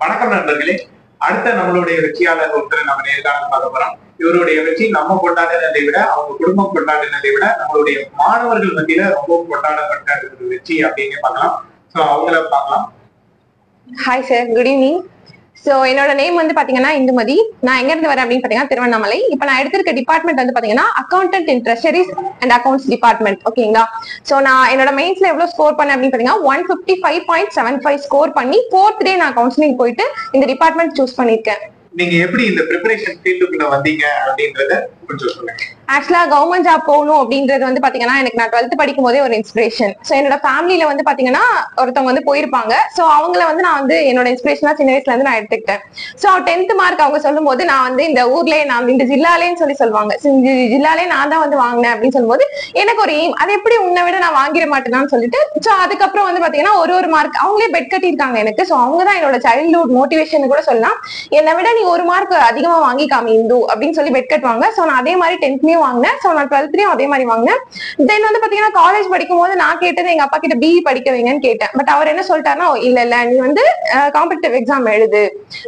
வணக்கம் நண்பர்களே. அடுத்த நம்மளுடைய வெற்றியாளர் ஒருத்தர் நம்ம நேர்காணல் பார்க்க போறோம். இவருடைய வெற்றி நம்ம கொண்டாடினதை விட, அவங்க குடும்பம் கொண்டாடினதை விட, நம்மளுடைய மாணவர்கள் மத்தியில ரொம்பவும் கொண்டாடப்பட்ட ஒரு வெற்றி அப்படின்னு பார்க்கலாம். சோ அவங்கள பார்க்கலாம். Hi sir, good evening. So என்னோட நேம் வந்து பாத்தீங்கன்னா இந்துமதி. நான் எங்க இருந்து வரேன் அப்படின்னு பாத்தீங்கன்னா திருவண்ணாமலை. இப்போ நான் எடுத்திருக்க டிபார்ட்மெண்ட் வந்து பாத்தீங்கன்னா accountant in treasuries and accounts department. ஓகேங்களா. ஸோ நான் என்னோட மெயின்ஸ்ல எவ்வளவு ஸ்கோர் பண்ணேன் அப்படின்னு பாத்தீங்கன்னா 155.75 ஸ்கோர் பண்ணி 4th டே நான் கவுன்சிலிங் போயிட்டு இந்த டிபார்ட்மெண்ட் சூஸ் பண்ணிருக்கேன். நீங்க எப்படி இந்த ப்ரிப்பரேஷன் ஃபீல்டுக்குள்ள வந்தீங்க அப்படின்றத கொஞ்சம் சொல்லுங்க. ஆக்சுவலா கவர்மெண்ட் ஜாப் போகணும் அப்படின்றது வந்து பாத்தீங்கன்னா எனக்கு நான் 12th படிக்கும் போதே ஒரு இன்ஸ்பிரேஷன். ஸோ என்னோட ஃபேமிலியில வந்து பாத்தீங்கன்னா ஒருத்தவங்க வந்து போயிருப்பாங்க. ஸோ அவங்கள வந்து நான் வந்து என்னோட இன்ஸ்பிரேஷனா சின்ன வயசுல இருந்து நான் எடுத்துக்கிட்டேன். ஸோ 10th மார்க் அவங்க சொல்லும் போது நான் வந்து இந்த ஊர்லயே நான் இந்த ஜில்லாலேன்னு சொல்லுவாங்க, இந்த ஜில்லாலே நான் தான் வந்து வாங்கினேன் அப்படின்னு சொல்லும்போது எனக்கு ஒரு எய்ம், அது எப்படி உன்னை விட நான் வாங்கிட மாட்டேனான்னு சொல்லிட்டு ஸோ அதுக்கப்புறம் வந்து பாத்தீங்கன்னா ஒரு மார்க் அவங்களே பெட் கட்டியிருக்காங்க எனக்கு. ஸோ அவங்க தான் என்னோட சைல்ட்ஹுட் மோட்டிவேஷன் கூட சொல்லலாம். என்னை விட நீ ஒரு மார்க் அதிகமா வாங்கிக்காம இந்து அப்படின்னு சொல்லி பெட் கட்டுவாங்க. ஸோ நான் அதே மாதிரி 10th வாங்கினேன். ஸோ நான் 12th அதே மாதிரி வாங்கினேன். தென் வந்து பாத்தீங்கன்னா காலேஜ் படிக்கும் போது நான் கேட்டது எங்க அப்பா கிட்ட பிஇ படிக்க வைங்கன்னு கேட்டேன். பட் அவர் என்ன சொல்லிட்டாருன்னா, இல்ல நீ வந்து காம்படிட்டிவ் எக்ஸாம் எழுது,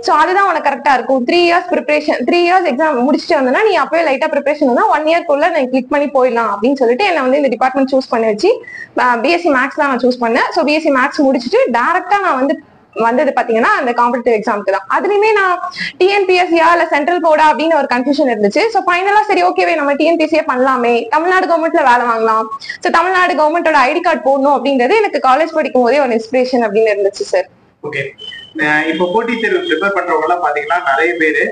ஸோ அதுதான் உனக்கு கரெக்டா இருக்கும். 3 இயர்ஸ் ப்ரிப்பரேஷன், 3 இயர்ஸ் எக்ஸாம் முடிச்சுட்டு வந்தா நீ அப்பவே லைட்டா ப்ரிப்பரேஷன் தான் 1 இயர்க்குள்ள நான் கிளிக் பண்ணி போயிடலாம் அப்படின்னு சொல்லிட்டு என்ன வந்து இந்த டிபார்ட்மெண்ட் சூஸ் பண்ணி வச்சு பிஎஸ்சி மேக்ஸ் தான் நான் சூஸ் பண்ணேன். ஸோ பிஎஸ்சி மேக்ஸ் முடிச்சுட்டு டைரக்டா நான் வந்து வந்தது பாத்தீங்கன்னா அந்த காம்படிட்டிவ் எக்ஸாமுக்கு தான். அதுலயுமே நான் டிஎன்பிஎஸ்சியா இல்ல சென்ட்ரல் போர்டா அப்படின்னு ஒரு கன்ஃபியூஷன் இருந்துச்சு. சோ ஃபைனலா சரி ஓகேவே நம்ம டிஎன்பிஎஸ்சியே பண்ணலாமே, தமிழ்நாடு கவர்மெண்ட்ல வேலை வாங்கலாம், சோ தமிழ்நாடு கவர்மெண்டோட ஐடி கார்டு போடணும் அப்படின்றது எனக்கு காலேஜ் படிக்கும் போதே ஒரு இன்ஸ்பிரேஷன் அப்படின்னு இருந்துச்சு சார். ஓகே, இப்போ போட்டித் தேர்வு ப்ரிப்பேர் பண்றவங்க எல்லாம் பாத்தீங்கன்னா நிறைய பேரு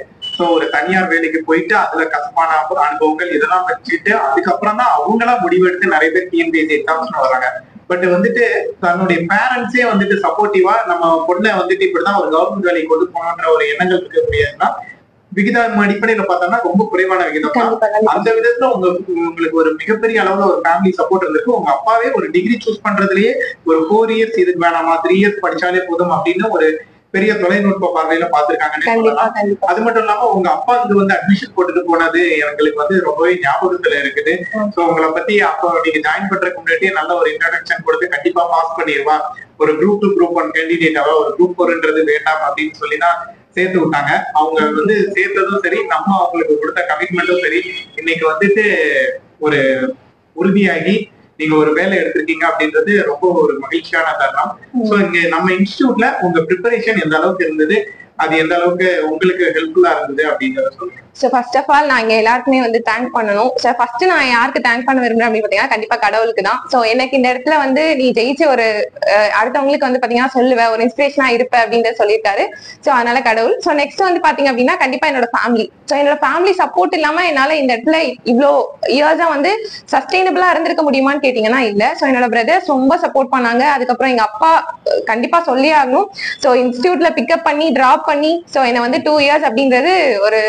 ஒரு தனியார் வேலைக்கு போயிட்டு அதுல கசப்பான அனுபவங்கள் இதெல்லாம் வச்சுட்டு அதுக்கப்புறம் தான் அவங்களா முடிவெடுத்து நிறைய பேர் டிஎன்பிஎஸ்சி எக்ஸாம்ஸ் வராங்க. பட் வந்துட்டு தன்னுடைய பேரண்ட்ஸே வந்துட்டு சப்போர்ட்டிவா நம்ம பொண்ணை வந்துட்டு இப்படிதான் ஒரு கவர்மெண்ட் வேலைக்கு கொண்டு போகணுன்ற ஒரு எண்ணங்கள் இருக்கக்கூடியதுன்னா விகிதம் அடிப்படையில பார்த்தோம்னா ரொம்ப குறைவான விகிதம் தான். அந்த விதத்துல உங்களுக்கு ஒரு மிகப்பெரிய அளவுல ஒரு ஃபேமிலி சப்போர்ட் இருந்திருக்கு. உங்க அப்பாவே ஒரு டிகிரி சூஸ் பண்றதுலயே ஒரு 4 இயர்ஸ் இதுக்கு வேணாமா 3 இயர்ஸ் படிச்சாலே போதும் அப்படின்னு ஒரு பெரிய தொலைநுட்ப பார்வையில பாத்துருக்காங்க. அது மட்டும் இல்லாம உங்க அப்பா வந்து அட்மிஷன் போட்டுட்டு போனது எங்களுக்கு வந்து ரொம்பவே ஞாபகத்துல இருக்குது. சோ உங்களை பத்தி அப்போ நீங்க ஜாயின் பண்றதுக்கு முன்னாடியே நல்ல ஒரு இன்ட்ரோடக்ஷன் கொடுத்து கண்டிப்பா பாஸ் பண்ணிடுவா, ஒரு குரூப் 2 குரூப் 1 கேண்டிடேட்டாவா ஒரு குரூப் 4ன்றது வேண்டாம் அப்படின்னு சொல்லிதான் சேர்த்து விட்டாங்க. அவங்க வந்து சேர்த்ததும் சரி, நம்ம அவங்களுக்கு கொடுத்த கமிட்மெண்ட்டும் சரி, இன்னைக்கு வந்துட்டு ஒரு உறுதியாகி நீங்க ஒரு வேலை எடுத்திருக்கீங்க அப்படின்றது ரொம்ப ஒரு மகிழ்ச்சியான தருணம். சோ இங்க நம்ம இன்ஸ்டிடியூட்ல உங்க ப்ரிப்பரேஷன் எந்த அளவுக்கு இருந்தது, அது எந்த அளவுக்கு உங்களுக்கு ஹெல்ப்ஃபுல்லா இருந்தது அப்படிங்கறத சொல்லுங்க. ஸோ ஃபர்ஸ்ட் ஆஃப் ஆல் நான் இங்க எல்லாருக்குமே வந்து தேங்க் பண்ணணும். ஸோ ஃபர்ஸ்ட் நான் யாருக்கு தேங்க் பண்ண விரும்புறேன் அப்படின்னு பாத்தீங்கன்னா கண்டிப்பா கடவுளுக்கு தான். ஸோ எனக்கு இந்த இடத்துல வந்து நீ ஜெயிச்சு ஒரு அடுத்தவங்களுக்கு வந்து பாத்தீங்கன்னா சொல்லுவேன், ஒரு இன்ஸ்பிரேஷனா இருப்ப அப்படின்றத சொல்லியிருக்காரு. ஸோ அதனால கடவுள். ஸோ நெக்ஸ்ட் வந்து பாத்தீங்க அப்படின்னா கண்டிப்பா என்னோட ஃபேமிலி. ஸோ என்னோட ஃபேமிலி சப்போர்ட் இல்லாம என்னால இந்த இடத்துல இவ்வளோ இயர்ஸா வந்து சஸ்டைனபிளா இருந்திருக்க முடியுமான்னு கேட்டீங்கன்னா இல்ல. ஸோ என்னோட பிரதர்ஸ் ரொம்ப சப்போர்ட் பண்ணாங்க. அதுக்கப்புறம் எங்க அப்பா கண்டிப்பா சொல்லி ஆகணும். ஸோ இன்ஸ்டிடியூட்ல பிக்கப் பண்ணி டிராப் பண்ணி ஸோ என்னை வந்து 2 இயர்ஸ் அப்படின்றது ஒரு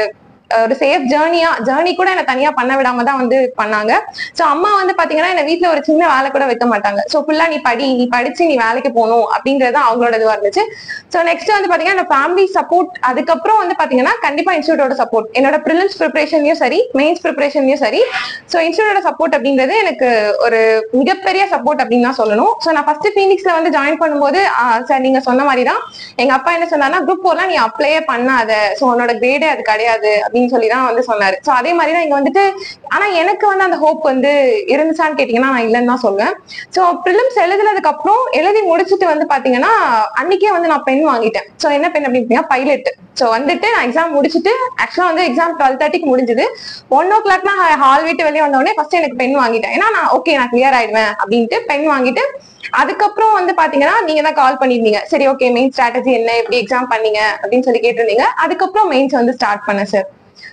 சேஃப் ஜேர்னி கூட என்ன தனியா பண்ண விடாம தான் வந்து பண்ணாங்க. சோ அம்மா வந்து பாத்தீங்கன்னா என்ன வீட்டுல ஒரு சின்ன வேலை கூட வைக்க மாட்டாங்க. சோ ஃபுல்லா நீ படிச்சு நீ வேலைக்கு போகணும் அப்படின்றது அவங்களோட இதுவா இருந்துச்சு. சோ நெக்ஸ்ட் வந்து பாத்தீங்கன்னா ஃபேமிலி சப்போர்ட், அதுக்கப்புறம் வந்து பாத்தீங்கன்னா கண்டிப்பா இன்ஸ்டியூட்டோட சப்போர்ட், என்னோட ப்ரிலிம்ஸ் ப்ரிப்பரேஷன்லயும் சரி மெயின்ஸ் ப்ரிப்பரேஷன்லயும் சரி. சோ இன்ஸ்டியூட்டோட சப்போர்ட் அப்படின்றது எனக்கு ஒரு மிகப்பெரிய சப்போர்ட் அப்படின்னு தான் சொல்லணும். சோ நான் ஃபர்ஸ்ட் ஃபீனிக்ஸ்ல வந்து ஜாயின் பண்ணும்போது சார் நீங்க சொன்ன மாதிரி தான் எங்க அப்பா என்ன சொன்னாருன்னா, குரூப் 4 நீ அப்ளையே பண்ணாத, சோ உன்னோட கிரேடே அது கிடையாது சொல்லிதான் வந்து சொன்னாரு. சோ அதே மாதிரிதான் இங்க வந்துட்டு ஆனா எனக்கு வந்து அந்த ஹோப் வந்து இருந்துச்சான்னு கேட்டீங்கன்னா நான் இல்லைன்னு தான் சொல்லுவேன். சோ பிரிலிம்ஸ் எழுதுனதுக்கு அப்புறம் எழுதி முடிச்சுட்டு வந்து பாத்தீங்கன்னா அன்னைக்கே வந்து நான் பென் வாங்கிட்டேன். சோ என்ன பென் அப்படின்னு பைலட். சோ வந்துட்டு நான் எக்ஸாம் முடிச்சுட்டு ஆக்சுவலா வந்து எக்ஸாம் 12:30க்கு முடிஞ்சது. 1 o'clock ஹால் வீட்டு வெளியே வந்தோடனே ஃபர்ஸ்ட் எனக்கு பென் வாங்கிட்டேன். ஏன்னா நான் ஓகே நான் கிளியர் ஆயிடுவேன் அப்படின்ட்டு பென் வாங்கிட்டு அதுக்கப்புறம் வந்து பாத்தீங்கன்னா நீங்க தான் கால் பண்ணிருந்தீங்க, சரி ஓகே மெயின் ஸ்ட்ராட்டஜி என்ன, எப்படி எக்ஸாம் பண்ணீங்க அப்படின்னு சொல்லி கேட்டிருந்தீங்க. அதுக்கப்புறம் மெயின்ஸ் வந்து ஸ்டார்ட் பண்ணேன் சார்.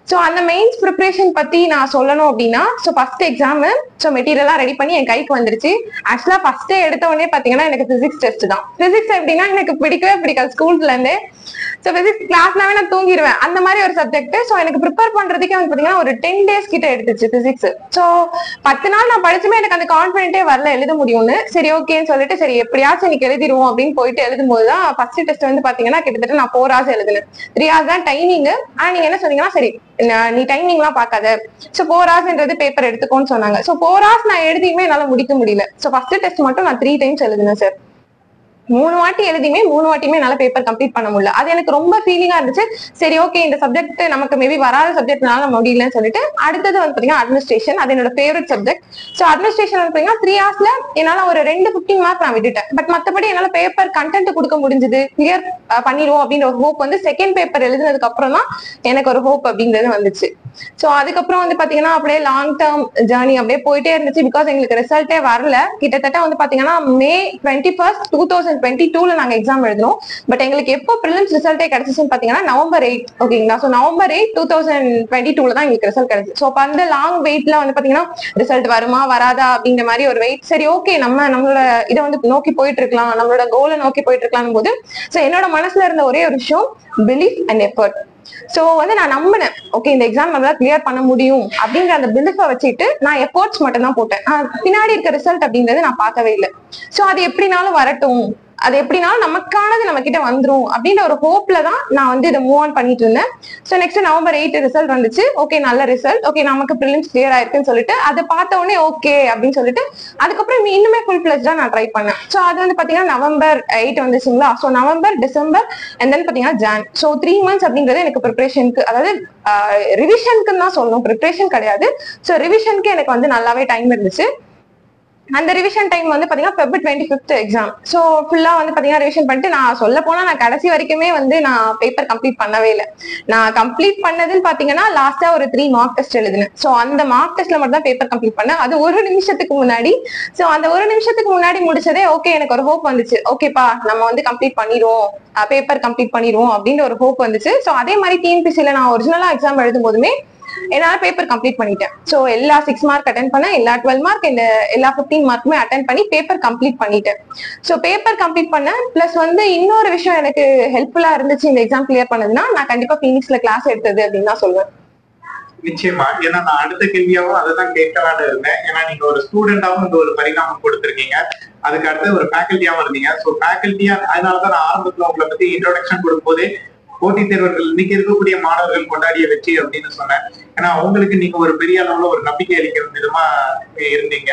சோ அந்த மெயின்ஸ் ப்ரிப்பரேஷன் பத்தி நான் சொல்லணும் அப்படின்னா சோ ஃபர்ஸ்ட் எக்ஸாம் சோ மெட்டீரியல்லாம் ரெடி பண்ணி என் கைக்கு வந்துருச்சு. ஆக்சுவலா ஃபர்ஸ்ட் எடுத்த உடனே பாத்தீங்கன்னா எனக்கு பிசிக்ஸ் டெஸ்ட் தான். பிசிக்ஸ் எப்படின்னா எனக்கு பிடிக்கவே பிடிக்காது ஸ்கூல்ல இருந்தே. சோ பிசிக்ஸ் கிளாஸ்னாவே நான் தூங்கிடுவேன், அந்த மாதிரி ஒரு சப்ஜெக்ட். சோ எனக்கு ப்ரிப்பேர் பண்றதுக்கே வந்து பாத்தீங்கன்னா ஒரு 10 days கிட்ட எடுத்துச்சு பிசிக்ஸ். சோ 10 நாள் நான் படிச்சுமே எனக்கு அந்த கான்பிடென்ட்டே வரல எழுத முடியும்னு. சரி ஓகேன்னு சொல்லிட்டு சரி எப்படியாச்சும் இன்னைக்கு எழுதிடுவோம் அப்படின்னு போயிட்டு எழுதும் போதுதான் ஃபர்ஸ்ட் டெஸ்ட் வந்து பாத்தீங்கன்னா கிட்டத்தட்ட நான் 4 hours எழுதுனேன். 3 hours தான் டைமிங். ஆனா நீங்க என்ன சொன்னீங்கன்னா சரி நீ டைமிங் எல்லாம் பாக்காத, சோ 4 hours பேப்பர் எடுத்துக்கோன்னு சொன்னாங்க. சோ 4 hours நான் எழுதியுமே என்னால முடிக்க முடியல. சோ ஃபர்ஸ்ட் டெஸ்ட் மட்டும் நான் 3 times எழுதினேன் சார். 3 வாட்டி எழுதியுமே 3 வாட்டியுமே என்னால பேப்பர் கம்ப்ளீட் பண்ண முடியல. அது எனக்கு ரொம்ப ஃபீலிங்கா இருந்துச்சு. சரி ஓகே, இந்த சப்ஜெக்ட் நமக்கு மேபி வராத சப்ஜெக்ட்னால முடியலன்னு சொல்லிட்டு அடுத்தது வந்து பாத்தீங்கன்னா அட்மினிஸ்ட்ரேஷன். அது என்னோட ஃபேவரட் சப்ஜெக்ட். ஸோ அட்மினிஸ்ட்ரேஷன் வந்து பாத்தீங்கன்னா 3 ஹவர்ஸ்ல என்னால ஒரு 2 15 மார்க் நான் விட்டுட்டேன். பட் மத்தபடி என்னால பேப்பர் கண்டென்ட் கொடுக்க முடிஞ்சது, கிளியர் பண்ணிடுவோம் அப்படின்ற ஒரு ஹோப் வந்து செகண்ட் பேப்பர் எழுதுனதுக்கு அப்புறம் தான் எனக்கு ஒரு ஹோப் அப்படின்றது வந்துச்சு. சோ அதுக்கப்புறம் வந்து பாத்தீங்கன்னா அப்படியே லாங் டேர்ம் ஜேர்னி அப்படியே போயிட்டே இருந்துச்சு. பிகாஸ் எங்களுக்கு ரிசல்ட்டே வரல. கிட்டத்தட்ட வந்து பாத்தீங்கன்னா May 21, 2022 நாங்க எக்ஸாம் எழுதணும். பட் எங்களுக்கு எப்போ ப்ரிலிம்ஸ் ரிசல்ட்டே கிடைச்சிச்சுன்னு பாத்தீங்கன்னா November 8. ஓகேங்களா? ஸோ November 8, 2022 தான் எங்களுக்கு ரிசல்ட் கிடைச்சு. ஸோ அப்ப அந்த லாங் வெயிட்ல வந்து பாத்தீங்கன்னா ரிசல்ட் வருமா வராதா அப்படிங்கிற மாதிரி ஒரு வெயிட். சரி ஓகே, நம்மளோட இதை வந்து நோக்கி போயிட்டு இருக்கலாம், நம்மளோட கோலை நோக்கி போயிட்டு இருக்கலாம் போது ஸோ என்னோட மனசுல இருந்த ஒரே ஒரு விஷயம் பிலீஃப் அண்ட் எஃபர்ட். சோ வந்து நான் நம்பினேன், ஓகே இந்த எக்ஸாம் நம்மளால கிளியர் பண்ண முடியும் அப்படிங்கிற அந்த பிலீஃபை வச்சுட்டு நான் எஃபோர்ட்ஸ் மட்டும் தான் போட்டேன். பின்னாடி இருக்க ரிசல்ட் அப்படின்றது நான் பார்க்கவே இல்லை. சோ அது எப்படினாலும் வரட்டும், அது எப்படினாலும் நமக்கானது நம்ம கிட்ட வந்துரும் அப்படின்ற ஒரு ஹோப்ல தான் நான் வந்து இதை மூவ் ஆன் பண்ணிட்டு இருந்தேன். ஸோ நெக்ஸ்ட் November 8 ரிசல்ட் வந்துச்சு. ஓகே நல்ல ரிசல்ட், ஓகே நமக்கு ப்ரிலிம்ஸ் கிளியர் ஆயிருக்குன்னு சொல்லிட்டு அதை பார்த்த உடனே ஓகே அப்படின்னு சொல்லிட்டு அதுக்கப்புறம் இன்னுமே ஃபுல் ஃபிளெஜ்டா நான் ட்ரை பண்ணேன். ஸோ அது வந்து பாத்தீங்கன்னா November 8 வந்துச்சுங்களா. So November, December and then பாத்தீங்கன்னா Jan. ஸோ 3 months அப்படின்றது எனக்கு ப்ரிப்பரேஷனுக்கு, அதாவது ரிவிஷனுக்குன்னு தான் சொல்லணும், ப்ரிப்பரேஷன் கிடையாது. ஸோ ரிவிஷனுக்கு எனக்கு வந்து நல்லாவே டைம் இருந்துச்சு. அந்த ரிவிஷன் டைம் வந்து பாத்தீங்கன்னா February 25 எக்ஸாம். சோ ஃபுல்லா வந்து பாத்தீங்கன்னா ரிவிஷன் பண்ணிட்டு நான் சொல்ல போனா நான் கடைசி வரைக்குமே வந்து நான் பேப்பர் கம்ப்ளீட் பண்ணவே இல்லை. நான் கம்ப்ளீட் பண்ணதுன்னு பாத்தீங்கன்னா லாஸ்டா ஒரு 3 மார்க் டெஸ்ட் எழுதினேன். சோ அந்த மார்க் டெஸ்ட்ல மட்டும் தான் பேப்பர் கம்ப்ளீட் பண்ணேன். அது 1 நிமிஷத்துக்கு முன்னாடி. சோ அந்த 1 நிமிஷத்துக்கு முன்னாடி முடிச்சதே ஓகே எனக்கு ஒரு ஹோப் வந்துச்சு. ஓகேப்பா நம்ம வந்து கம்ப்ளீட் பண்ணிடுவோம், பேப்பர் கம்ப்ளீட் பண்ணிடுவோம் அப்படின்ற ஒரு ஹோப் வந்துச்சு. சோ அதே மாதிரி TNPSC நான் ஒரிஜினலா எக்ஸாம் எழுதும் போதுமே என்னால பேப்பர் கம்ப்ளீட் பண்ணிட்டேன். சோ எல்லா 6 மார்க் அட்டென்ட் பண்ணேன், எல்லா 12 மார்க் இந்த எல்லா 15 மார்க்குமே அட்டென்ட் பண்ணி பேப்பர் கம்ப்ளீட் பண்ணிட்டேன். சோ பேப்பர் கம்ப்ளீட் பண்ணேன். பிளஸ் வந்து இன்னொரு விஷயம் எனக்கு ஹெல்ப்ஃபுல்லா இருந்துச்சு இந்த எக்ஸாம் கிளியர் பண்ணதுன்னா, நான் கண்டிப்பா பீனிக்ஸ்ல கிளாஸ் எடுத்தது அப்படின்னு தான் சொல்லுவேன். நிச்சயமா. ஏன்னா நான் அடுத்த கேள்வியாவும் அதை தான் கேட்கலான்னு இருந்தேன். ஏன்னா நீங்க ஒரு ஸ்டூடெண்டாவும் இந்த ஒரு பரிணாமம் கொடுத்துருக்கீங்க, அதுக்கு அடுத்து ஒரு ஃபேக்கல்ட்டியாவும் இருந்தீங்க. ஸோ ஃபேக்கல்ட்டியா அதனாலதான் நான் ஆரம்பத்துல உங்களை பத்தி இன்ட்ரோடக்ஷன் கொடுக்கும்போது போட்டித் தேர்வர்கள் இன்னைக்கு இருக்கக்கூடிய மாணவர்கள் கொண்டாடிய வெற்றி அப்படின்னு சொன்னேன். ஏன்னா அவங்களுக்கு நீங்க ஒரு பெரிய அளவுல ஒரு நம்பிக்கை அளிக்கிற விதமா இருந்தீங்க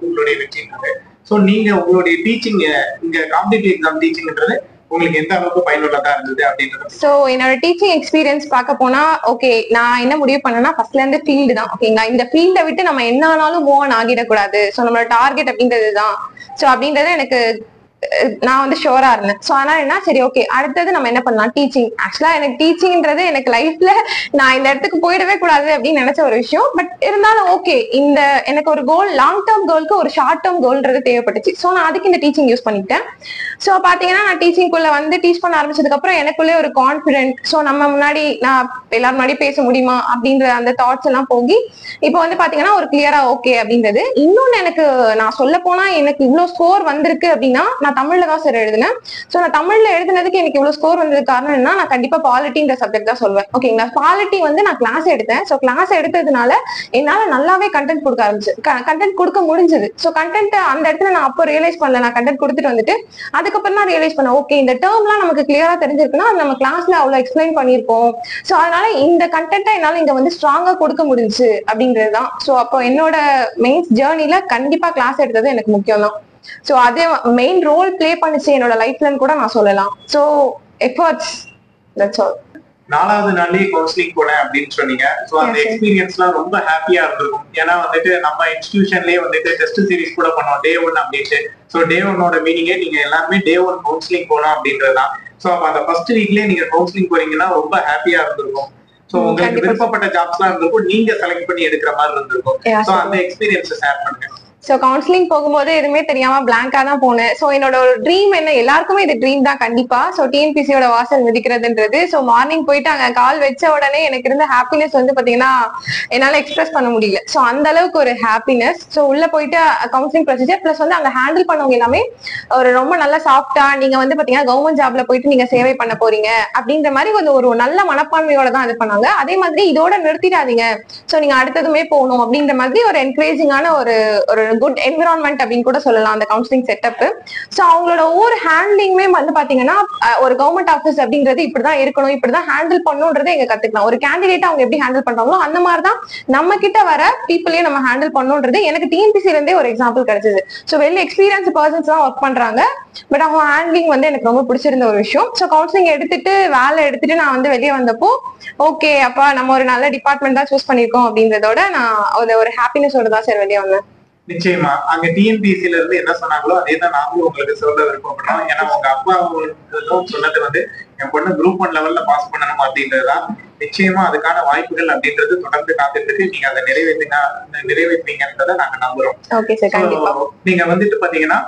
உங்களுடைய வெற்றின்றது. ஸோ நீங்க உங்களுடைய டீச்சிங், இங்க காம்படிட்டிவ் எக்ஸாம் டீச்சிங்ன்றது உங்களுக்கு எந்த அளவுக்கு பயனுள்ளதா இருந்தது அப்படின்றது. சோ என்னோட டீச்சிங் எக்ஸ்பீரியன்ஸ் பார்க்க போனா ஓகே, நான் என்ன முடிவு பண்ணேன்னா ஃபர்ஸ்ட்ல இருந்து ஃபீல்டு தான். ஓகேங்களா, இந்த ஃபீல்டை விட்டு நம்ம என்ன ஆனாலும் மூவ் ஆன் ஆகிடக்கூடாது. சோ நம்மளோட டார்கெட் அப்படின்றது தான். சோ அப்படின்றது எனக்கு நான் வந்து ஷோரா இருந்தேன். சோ அதனால என்ன, சரி ஓகே அடுத்தது நம்ம என்ன பண்ணலாம், டீச்சிங். ஆக்சுவலா எனக்கு டீச்சிங்ன்றது எனக்கு லைஃப்ல நான் இந்த இடத்துக்கு போயிடவே கூடாது அப்படின்னு நினைச்ச ஒரு விஷயம். பட் இருந்தாலும் ஓகே, இந்த எனக்கு ஒரு கோல், லாங் டேர்ம் கோலுக்கு ஒரு ஷார்ட் டேர்ம் கோல்ன்றது தேவைப்பட்டுச்சு. சோ நான் அதுக்கு இந்த டீச்சிங் யூஸ் பண்ணிட்டேன். சோ பாத்தீங்கன்னா நான் டீச்சிங்குள்ள வந்து டீச் பண்ண ஆரம்பிச்சதுக்கு அப்புறம் எனக்குள்ளே ஒரு கான்பிடென்ட், சோ நம்ம முன்னாடி நான் எல்லாரும் முன்னாடி பேச முடியுமா அப்படின்ற அந்த தாட்ஸ் எல்லாம் போகி இப்போ வந்து பாத்தீங்கன்னா ஒரு கிளியரா ஓகே அப்படின்றது. இன்னொன்னு எனக்கு நான் சொல்ல போனா எனக்கு இவ்வளவு ஸ்கோர் வந்திருக்கு அப்படின்னா நான் தமிழ்ல தான் சார் எழுதினேன். சோ நான் தமிழ்ல எழுதினதுக்கு எனக்கு இவ்வளவு ஸ்கோர் வந்ததுக்கு காரணம் என்ன, நான் கண்டிப்பா பாலிட்டின்ற சப்ஜெக்ட் தான் சொல்வேன். ஓகேங்களா, பாலிட்டி வந்து நான் கிளாஸ் எடுத்தேன். சோ கிளாஸ் எடுத்ததுனால என்னால நல்லாவே கண்டென்ட் கொடுக்க ஆரம்பிச்சு, கண்டென்ட் கொடுக்க முடிஞ்சது. சோ கண்டென்ட் அந்த இடத்துல நான் அப்போ ரியலைஸ் பண்ணல, நான் கண்டென்ட் கொடுத்துட்டு வந்துட்டு அதுக்கப்புறம் தான் ரியலைஸ் பண்ணேன், ஓகே இந்த டேர்ம்லாம் நமக்கு கிளியரா தெரிஞ்சிருக்குன்னா அது நம்ம கிளாஸ்ல அவ்வளவு எக்ஸ்பிளைன் பண்ணிருக்கோம். சோ அதனால இந்த கண்டென்ட்டை என்னால இங்க வந்து ஸ்ட்ராங்கா கொடுக்க முடிஞ்சு அப்படின்றதுதான். சோ அப்போ என்னோட மெயின்ஸ் ஜேர்னில கண்டிப்பா கிளாஸ் எடுத்தது எனக்கு முக்கியம் தான். சோ அதே மெயின் ரோல் பிளே பண்ணிச்சு என்னோட லைஃப்லன்னு கூட நான் சொல்லலாம். So efforts, that's all. 4வது நாள்லயே கவுன்சிலிங் போனேன் அப்படின்னு சொன்னீங்க. சோ அந்த எக்ஸ்பீரியன்ஸ்லாம் ரொம்ப ஹாப்பியா இருந்திருக்கும். ஏன்னா வந்துட்டு நம்ம இன்ஸ்டிடியூஷன்லயே வந்துட்டு டெஸ்ட் சீரிஸ் கூட பண்ணோம் Day 1 அப்படின்ட்டு. சோ Day 1 மீனிங்கே நீங்க எல்லாருமே Day 1 கவுன்சிலிங் போனோம் அப்படின்றதுதான். சோ அப்ப அந்த ஃபர்ஸ்ட் வீக்லயே நீங்க கவுன்சிலிங் போறீங்கன்னா ரொம்ப ஹாப்பியா இருந்திருக்கும். சோ உங்களுக்கு விருப்பப்பட்ட ஜாப்ஸ்லாம் இருந்திருக்கும், நீங்க செலக்ட் பண்ணி எடுக்கிற மாதிரி இருந்திருக்கும். சோ அந்த எக்ஸ்பீரியன்ஸை ஷேர் பண்ணுங்க. சோ கவுன்சிலிங் போகும்போது எதுவுமே தெரியாம பிளாங்கா தான் போனேன். சோ என்னோட ஒரு ட்ரீம் என்ன, எல்லாருக்குமே இது ட்ரீம் தான் கண்டிப்பா. சோ டிஎன்பிசியோட வாசல் மிதிக்கிறதுன்றது. சோ மார்னிங் போயிட்டு அங்க கால் வச்ச உடனே எனக்கு இருந்த ஹாப்பினஸ் வந்து பாத்தீங்கன்னா என்னால எக்ஸ்பிரஸ் பண்ண முடியல. சோ அந்த அளவுக்கு ஒரு ஹாப்பினஸ். சோ உள்ள போயிட்டு கவுன்சிலிங் ப்ரொசீஜர் பிளஸ் வந்து அங்க ஹேண்டில் பண்ணவங்க எல்லாமே ஒரு ரொம்ப நல்லா சாஃப்டா, நீங்க வந்து பாத்தீங்கன்னா கவர்மெண்ட் ஜாப்ல போயிட்டு நீங்க சேவை பண்ண போறீங்க அப்படின்ற மாதிரி வந்து ஒரு நல்ல மனப்பான்மையோட தான் இது பண்ணாங்க. அதே மாதிரி இதோட நிறுத்திடாதீங்க, சோ நீங்க அடுத்ததுமே போகணும் அப்படின்ற மாதிரி ஒரு என்கரேஜிங்கான ஒரு குட் என்விரான்மெண்ட் அப்படின்னு கூட சொல்லலாம் அந்த கவுன்சிலிங் செட்டப். ஸோ அவங்களோட ஒவ்வொரு ஹேண்ட்லிங்குமே வந்து பாத்தீங்கன்னா ஒரு கவர்மெண்ட் ஆஃபீஸ் அப்படின்றது இப்படிதான் இருக்கணும், இப்படிதான் ஹேண்டில் பண்ணணும்ன்றதை எங்க கத்துக்கலாம். ஒரு கேண்டிடேட் அவங்க எப்படி ஹேண்டில் பண்றாங்களோ அந்த மாதிரிதான் நம்ம கிட்ட வர பீப்புளையே நம்ம ஹேண்டில் பண்ணணும்ன்றது எனக்கு டிஎன்பிசில இருந்தே ஒரு எக்ஸாம்பிள் கிடைச்சது. ஸோ வெல் எக்ஸ்பீரியன்ஸ் பர்சன்ஸ் தான் ஒர்க் பண்றாங்க, பட் அவங்க ஹேண்ட்லிங் வந்து எனக்கு ரொம்ப பிடிச்சிருந்த ஒரு விஷயம். ஸோ கவுன்சிலிங் எடுத்துட்டு வேலை எடுத்துட்டு நான் வந்து வெளியே வந்தப்போ ஓகே அப்பா நம்ம ஒரு நல்ல டிபார்ட்மெண்ட் தான் சூஸ் பண்ணிருக்கோம் அப்படின்றதோட நான் ஒரு ஹாப்பினஸோட தான் சார் வெளியே வந்தேன். நிச்சயமா அங்க டிஎன்பிசில இருந்து என்ன சொன்னாங்களோ அதே தான் நாங்களும் உங்களுக்கு சொல்ல விருப்பப்படுறோம். ஏன்னா உங்க அப்பா சொன்னது வந்து என் பொண்ணு குரூப் 1 லெவல்ல பாஸ் பண்ணணும் அப்படின்றதுதான். நிச்சயமா அதுக்கான வாய்ப்புகள் அப்படின்றது தொடர்ந்து காத்துட்டு நீங்க அதை நிறைவேற்றுவீங்கன்றதை நாங்க நம்புறோம். நீங்க வந்துட்டு பாத்தீங்கன்னா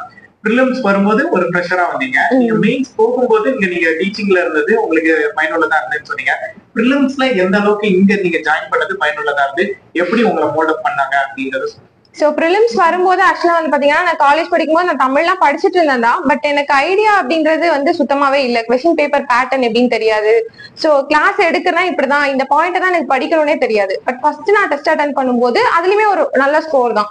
பிரிலிம்ஸ் வரும்போது ஒரு ப்ரெஷரா வந்தீங்க, நீங்க மெயின்ஸ் போகும்போது நீங்க டீச்சிங்ல இருந்தது உங்களுக்கு பயனுள்ளதா இருந்ததுன்னு சொன்னீங்க. பிரிலிம்ஸ்ல எந்த அளவுக்கு இங்க நீங்க ஜாயின் பண்ணது பயனுள்ளதா இருந்து எப்படி உங்களை மோல்ட் பண்ணாங்க அப்படிங்கறது? சோ ப்ரிலிம்ஸ் வரும்போது ஆக்சுவலா வந்து பாத்தீங்கன்னா நான் காலேஜ் படிக்கும்போது நான் தமிழ்லாம் படிச்சுட்டு இருந்தேன் தான், பட் எனக்கு ஐடியா அப்படின்றது வந்து சுத்தமாவே இல்ல. கொஸ்டின் பேப்பர் பேட்டர்ன் எப்படின்னு தெரியாது. சோ கிளாஸ் எடுக்கிறனா இப்படிதான் இந்த பாயிண்ட் தான் எனக்கு படிக்கணும்னே தெரியாது. பட் ஃபர்ஸ்ட் நான் டெஸ்ட் அட்டென்ட் பண்ணும்போது அதுலயுமே ஒரு நல்ல ஸ்கோர் தான்.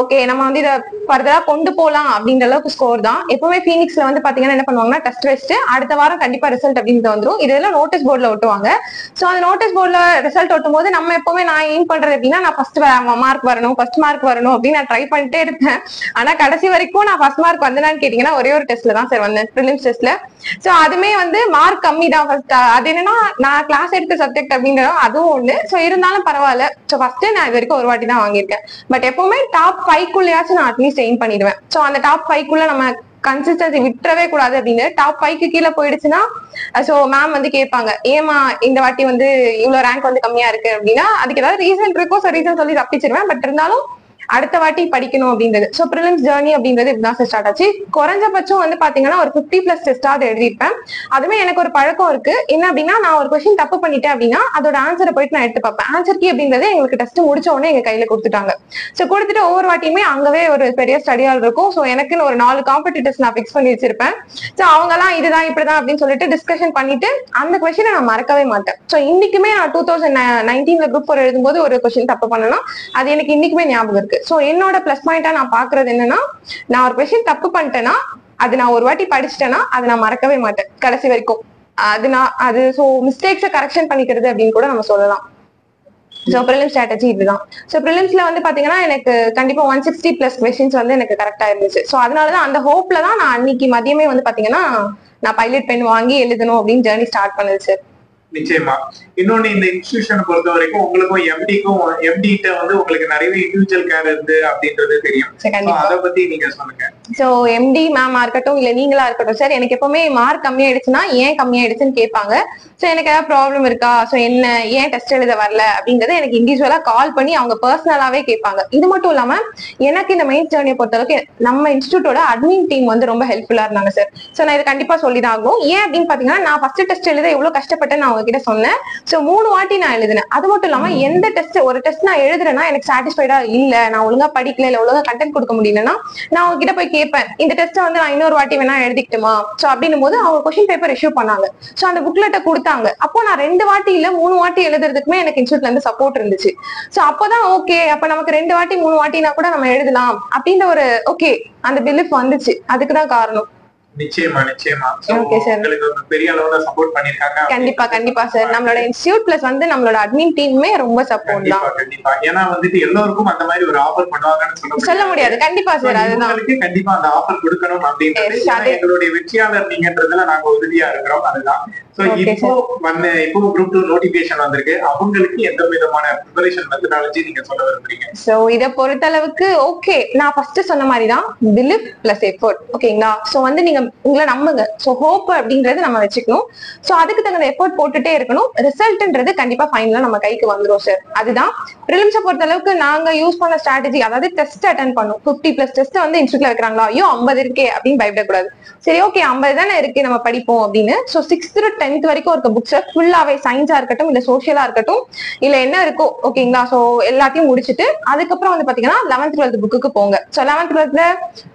ஓகே நம்ம வந்து இதை ஃபர்தரா கொண்டு போலாம் அப்படின்ற அளவுக்கு ஸ்கோர் தான். எப்பவுமே ஃபீனிக்ஸ்ல வந்து பாத்தீங்கன்னா என்ன பண்ணுவாங்கன்னா டெஸ்ட் வச்சுட்டு அடுத்த வாரம் கண்டிப்பா ரிசல்ட் அப்படின்னு வந்துடும். இதெல்லாம் நோட்டீஸ் போர்ட்ல ஒட்டுவாங்க. சோ அந்த நோட்டீஸ் போர்ட்ல ரிசல்ட் ஒட்டும் போது நம்ம எப்பவுமே நான் எய்ம் பண்றது எப்படின்னா நான் ஃபர்ஸ்ட் மார்க் வரணும் வரணும் அப்படின்னு நான் ட்ரை பண்ணிட்டே இருப்பேன். ஆனா கடைசி வரைக்கும் நான் ஃபர்ஸ்ட் மார்க் வந்தேன்னு கேட்டீங்கன்னா ஒரே ஒரு டெஸ்ட்ல தான் சார் வந்தேன், பிரிலிம்ஸ் டெஸ்ட்ல. சோ அதுமே வந்து மார்க் கம்மி தான் ஃபர்ஸ்ட். அது என்னன்னா நான் கிளாஸ் எடுத்த சப்ஜெக்ட் அப்படிங்கிறதோ அதுவும் ஒண்ணு. சோ இருந்தாலும் பரவாயில்ல. சோ ஃபர்ஸ்ட் நான் இது வரைக்கும் ஒரு வாட்டி தான் வாங்கியிருக்கேன். பட் எப்பவுமே டாப் 5க்குள்ளயாச்சும் நான் அட்லீஸ்ட் எய்ம் பண்ணிடுவேன். சோ அந்த டாப் 5க்குள்ள நம்ம கன்சிஸ்டன்சி விட்டுறவே கூடாது அப்படின்னு. டாப் 5க்கு கீழே போயிடுச்சுன்னா சோ மேம் வந்து கேட்பாங்க ஏமா இந்த வாட்டி வந்து இவ்வளவு ரேங்க் வந்து கம்மியா இருக்கு அப்படின்னா அதுக்கு ஏதாவது ரீசன் இருக்கும். சோ ரீசன் சொல்லி தப்பிச்சிருவேன். பட் இருந்தாலும் அடுத்த வாட்டி படிக்கணும் அப்படின்றது. சோ பிரிலிம்ஸ் ஜர்னி அப்படின்றது இப்படிதான் ஸ்டார்ட் ஆச்சு. குறைஞ்சபட்சம் வந்து பாத்தீங்கன்னா ஒரு 50+ டெஸ்டாவது எழுதிருப்பேன். அதுமே எனக்கு ஒரு பழக்கம் இருக்கு. என்ன அப்படின்னா நான் ஒரு கொஸ்டின் தப்பு பண்ணிட்டேன் அப்படின்னா அதோட ஆன்சரை போயிட்டு நான் எடுத்து பார்ப்பேன். ஆன்சர் கீ அப்படின்றது எங்களுக்கு டெஸ்ட் முடிச்ச உடனே எங்க கையில கொடுத்துட்டாங்க. சோ கொடுத்துட்டு ஒவ்வொரு வாட்டியுமே அங்கவே ஒரு பெரிய ஸ்டடி ஹால் இருக்கும். சோ எனக்குன்னு ஒரு 4 காம்படிட்டர்ஸ் நான் பிக்ஸ் பண்ணி வச்சிருப்பேன். சோ அவங்க எல்லாம் இதுதான் இப்படிதான் அப்படின்னு சொல்லிட்டு டிஸ்கஷன் பண்ணிட்டு அந்த கொஸ்டினை நான் மறக்கவே மாட்டேன். சோ இன்னைக்குமே நான் 2019 குரூப் 4 எழுதும்போது ஒரு கொஸ்டின் தப்பு பண்ணனா அது எனக்கு இன்னைக்குமே ஞாபகம் இருக்கு. சோ என்னோட பிளஸ் பாயிண்டா நான் பாக்குறது என்னன்னா நான் ஒரு கொஸ்டின் தப்பு பண்ணிட்டேன்னா அது நான் ஒரு வாட்டி படிச்சுட்டேன்னா அதை நான் மறக்கவே மாட்டேன் கடைசி வரைக்கும். அது சோ மிஸ்டேக்ஸை கரெக்ஷன் பண்ணிக்கிறது அப்படின்னு கூட நம்ம சொல்லலாம். சோ பிரிலிம்ஸ் ஸ்ட்ராட்டஜி இதுதான். சோ பிரிலிம்ஸ்ல வந்து பாத்தீங்கன்னா எனக்கு கண்டிப்பா 160+ கொஸ்டின்ஸ் வந்து எனக்கு கரெக்டா இருந்துச்சு. சோ அதனாலதான் அந்த ஹோப்ல தான் நான் அன்னைக்கு மதியமே வந்து பாத்தீங்கன்னா நான் பைலட் பென் வாங்கி எழுதணும் அப்படின்னு ஜேர்னி ஸ்டார்ட் பண்ணுச்சு. நிச்சயமா இன்னொன்னு இந்த இன்ஸ்டிடியூஷனை பொறுத்த வரைக்கும் உங்களுக்கும் எம்டிட்ட வந்து உங்களுக்கு நிறைய இண்டிவிஜுவல் கேர் இருந்து அப்படின்றது தெரியும். அத பத்தி நீங்க சொல்லுங்க. சோ எம்டி மேமா இருக்கட்டும் இல்ல நீங்களா இருக்கட்டும் சார் எனக்கு எப்பவுமே மார்க் கம்மியாயிடுச்சுன்னா ஏன் கம்மியாயிடுச்சுன்னு கேட்பாங்க. சோ எனக்கு ஏதாவது ப்ராப்ளம் இருக்கா, சோ என்ன ஏன் டெஸ்ட் எழுத வரல அப்படிங்கறத எனக்கு இண்டிவிஜுவலா கால் பண்ணி அவங்க பர்சனலாவே கேட்பாங்க. இது மட்டும் இல்லாம எனக்கு இந்த மெயின் ஜேர்னியை பொறுத்தளவுக்கு நம்ம இன்ஸ்டிடியூட்டோட அட்மின் டீம் வந்து ரொம்ப ஹெல்ப்ஃபுல்லா இருந்தாங்க சார். சோ நான் இது கண்டிப்பா சொல்லிதான் ஆகும். ஏன் அப்படின்னு பாத்தீங்கன்னா நான் ஃபர்ஸ்ட் டெஸ்ட் எழுத எவ்வளவு கஷ்டப்பட்டேன்னு நான் உங்ககிட்ட சொன்னேன். சோ 3 வாட்டி நான் எழுதினேன். அது மட்டும் இல்லாம எந்த டெஸ்ட் ஒரு டெஸ்ட் நான் எழுதுறேன்னா எனக்கு சாட்டிஸ்ஃபைடா இல்ல, நான் ஒழுங்கா படிக்கல இல்ல ஒழுங்கா கண்டென்ட் கொடுக்க முடியலன்னா நான் உங்ககிட்ட போய் கேட்பேன் இந்த டெஸ்ட் வந்து நான் இன்னொரு வாட்டி வேணா எழுதிக்கிட்டுமா. சோ அப்படின்னும் போது அவங்க கொஸ்டின் பேப்பர் இஷ்யூ பண்ணாங்க. சோ அந்த புக்லெட்டை கொடுத்தாங்க. அப்போ நான் 2 வாட்டி இல்ல 3 வாட்டி எழுதுறதுக்குமே எனக்கு இன்ஸ்டியூட்ல இருந்து சப்போர்ட் இருந்துச்சு. சோ அப்பதான் ஓகே அப்ப நமக்கு 2 வாட்டி 3 வாட்டினா கூட நம்ம எழுதலாம் அப்படின்ற ஒரு ஓகே அந்த பிலீஃப் வந்துச்சு. அதுக்குதான் காரணம். நிச்சயமா பெரிய அளவுல சப்போர்ட் பண்ணிருக்காங்க. கண்டிப்பா சார் நம்மளோட இன்ஸ்டிடியூட் பிளஸ் வந்து நம்மளோட அட்மின் டீமுமே ரொம்ப சப்போர்ட் தான். கண்டிப்பா ஏன்னா வந்துட்டு எல்லாருக்கும் அந்த மாதிரி ஒரு ஆஃபர் பண்ணுவாங்கன்னு சொல்ல முடியாது. கண்டிப்பா சார் அதுதான் கண்டிப்பா அந்த ஆஃபர் கொடுக்கணும் அப்படின்றது எங்களுடைய வெற்றியாளர் நீங்கன்றதுல நாங்க உறுதியா இருக்கிறோம். அதுதான் இப்போ குரூப் 2 நோட்டிபிகேஷன் வந்திருக்கு. அவங்களுக்கு எந்த விதமான ப்ரிபரேஷன் மெத்தடாலஜி நீங்க சொல்ல விரும்புறீங்க? சோ இத பொறுத்த அளவுக்கு ஓகே நான் ஃபர்ஸ்ட் சொன்ன மாதிரி தான் பிலீஃப் பிளஸ் எஃபோர்ட். ஓகேங்களா? சோ வந்து நீங்க உங்களை நம்புங்க. சோ ஹோப் அப்படிங்கறது நம்ம வச்சுக்கணும். சோ அதுக்கு தகுந்த எஃபோர்ட் போட்டுட்டே இருக்கணும். ரிசல்ட்ன்றது கண்டிப்பா ஃபைனலா நம்ம கைக்கு வந்துரும் சார். அதுதான் பிரிலிம்ஸை பொறுத்த அளவுக்கு நாங்க யூஸ் பண்ண ஸ்ட்ராட்டஜி. அதாவது டெஸ்ட் அட்டென்ட் பண்ணும் 50+ டெஸ்ட் வந்து இன்ஸ்டியூட்ல வைக்கிறாங்களா ஐயோ 50 இருக்கே அப்படின்னு பயப்படக்கூடாது. சரி ஓகே 50 தானே இருக்கு நம்ம படிப்போம் அப்படின்னு. சோ 6th to 10th வரைக்கும் இருக்க புக்ஸை ஃபுல்லாவே சயின்ஸா இருக்கட்டும் இல்ல சோசியலா இருக்கட்டும் இல்ல என்ன இருக்கோ ஓகேங்களா. சோ எல்லாத்தையும் முடிச்சுட்டு அதுக்கப்புறம் வந்து பாத்தீங்கன்னா 11th 12th புக்குக்கு போங்க. சோ 11th 12th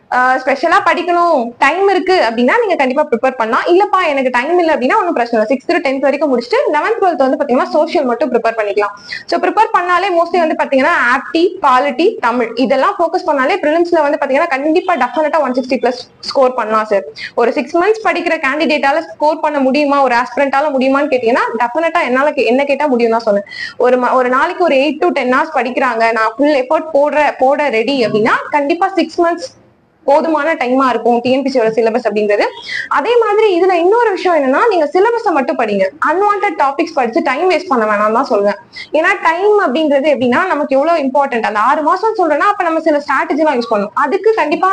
ஸ்பெஷலா படிக்கணும் டைம் இருக்கு அப்படின்னா நீங்க கண்டிப்பா ப்ரிப்பேர் பண்ணலாம். இல்லப்பா எனக்கு டைம் இல்லை அப்படின்னா ஒன்றும் பிரச்சனை இல்லை. 6th to 10th வரைக்கும் முடிச்சுட்டு 11th 12th வந்து பாத்தீங்கன்னா சோஷியல் மட்டும் ப்ரிப்பேர் பண்ணிக்கலாம். ஸோ ப்ரிப்பேர் பண்ணாலே மோஸ்ட்லி வந்து பாத்தீங்கன்னா ஆப்டி, பாலிட்டி, தமிழ் இதெல்லாம் ஃபோக்கஸ் பண்ணாலே ப்ரிலிம்ஸ்ல வந்து பாத்தீங்கன்னா கண்டிப்பா டெஃபினட்டா 160+ ஸ்கோர் பண்ணலாம் சார். ஒரு 6 months படிக்கிற கேண்டிடேட்டால ஸ்கோர் பண்ண முடியுமா, ஒரு ஆஸ்பிரண்டால முடியுமான்னு கேட்டீங்கன்னா டெஃபினட்டா என்ன கேட்டா முடியும் தான் சொன்னேன். ஒரு நாளைக்கு ஒரு 8 to 10 hours படிக்கிறாங்க, நான் ஃபுல் எஃபோர்ட் போட ரெடி அப்படின்னா கண்டிப்பா 6 months போதுமான டைமா இருக்கும் டிஎன்பிசியோட சிலபஸ் அப்படிங்கிறது. அதே மாதிரி இதுல இன்னொரு விஷயம் என்னன்னா, நீங்க சிலபஸை மட்டும் படிங்க, அன்வான்ட் டாபிக்ஸ் படிச்சு டைம் வேஸ்ட் பண்ண வேணாம் தான் சொல்லுவேன். ஏன்னா டைம் அப்படிங்கிறது எப்படின்னா நமக்கு எவ்வளவு இம்பார்ட்டன்ட். அந்த 6 மாசம் சொல்றேன்னா அப்ப நம்ம சில ஸ்ட்ராட்டஜி எல்லாம் யூஸ் பண்ணணும். அதுக்கு கண்டிப்பா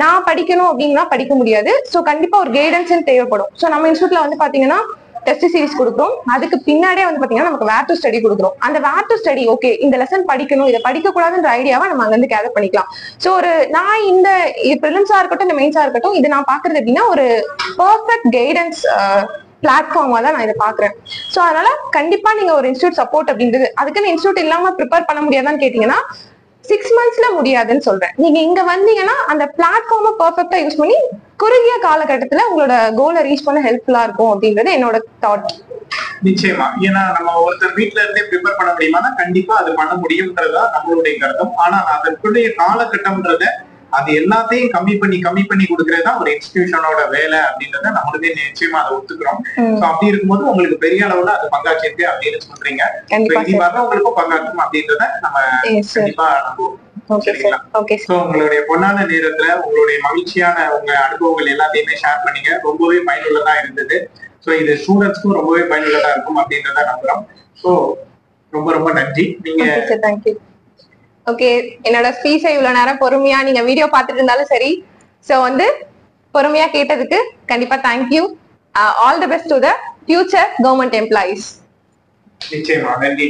நான் படிக்கணும் அப்படின்னா படிக்க முடியாது. ஸோ கண்டிப்பா ஒரு கைடன்ஸ் தேவைப்படும். ஸோ நம்ம இன்ஸ்டியூட்ல வந்து பாத்தீங்கன்னா டெஸ்ட் சீரிஸ் கொடுக்குறோம். அதுக்கு பின்னாடியே வந்து பாத்தீங்கன்னா நமக்கு வேர் டு ஸ்டடி கொடுக்குறோம். அந்த வேர் டு ஸ்டடி ஓகே இந்த லெசன் படிக்கணும், இதை படிக்க கூடாதுன்ற ஐடியாவை நம்ம அங்க இருந்து கேதர் பண்ணிக்கலாம். சோ நான் இந்த ப்ரிலிம்ஸா இருக்கட்டும் இந்த மெயின்ஸா இருக்கட்டும் இது நான் பாக்குறது எப்படின்னா ஒரு பர்ஃபெக்ட் கைடன்ஸ் பிளாட்ஃபார்மா தான் நான் இதை பாக்குறேன். சோ அதனால கண்டிப்பா நீங்க ஒரு இன்ஸ்டியூட் சப்போர்ட் அப்படின்றது அதுக்குன்னு இன்ஸ்டியூட் இல்லாம ப்ரிப்பேர் பண்ண முடியாதான்னு கேட்டீங்கன்னா 6 monthsல முடியாதுன்னு சொல்றேன். நீங்க இங்க வந்தீங்கன்னா அந்த பிளாட்ஃபார்மை பர்ஃபெக்டா யூஸ் பண்ணி குறுகிய காலகட்டத்துல உங்களோட கோலை ரீச் பண்ண ஹெல்ப்ஃபுல்லா இருக்கும் அப்படின்றது என்னோட தாட். நிச்சயமா. ஏன்னா நம்ம ஒருத்தர் வீட்டுல இருந்தே ப்ரிப்பேர் பண்ண முடியுமானா கண்டிப்பா அது பண்ண முடியும்ன்றதா நம்மளுடைய கருத்தம். ஆனா அதற்குரிய காலகட்டம்ன்றத அது எல்லாத்தையும் கம்மி பண்ணி கொடுக்கறதுதான் ஒரு இன்ஸ்டிடியூஷனோட வேலை அப்படின்றத நம்மளுமே நிச்சயமா அதை ஒத்துக்கிறோம். அப்படி இருக்கும்போது உங்களுக்கு பெரிய அளவுல அது பங்காற்றிருக்கு அப்படின்னு சொல்றீங்க. இனி வர்றவங்களுக்கும் பங்காற்றும் அப்படின்றத நம்ம கண்டிப்பா நம்புவோம். உங்களுடைய பொன்னான நேரத்துல உங்களுடைய மகிழ்ச்சியான உங்க அனுபவங்கள் எல்லாத்தையுமே ஷேர் பண்ணீங்க. ரொம்பவே பயனுள்ளதா இருந்தது. சோ இது ஸ்டூடெண்ட்ஸ்க்கும் ரொம்பவே பயனுள்ளதா இருக்கும் அப்படின்றத நம்புறோம். சோ ரொம்ப ரொம்ப நன்றி. நீங்க ஓகே என்னோட ஸ்பீச்சை இவ்வளவு நேரம் பொறுமையா நீங்க வீடியோ பார்த்துட்டு இருந்தாலும் சரி சோ வந்து பொறுமையா கேட்டதுக்கு கண்டிப்பா thank you. All the best to the future government employees. நிச்சயமா நன்றி.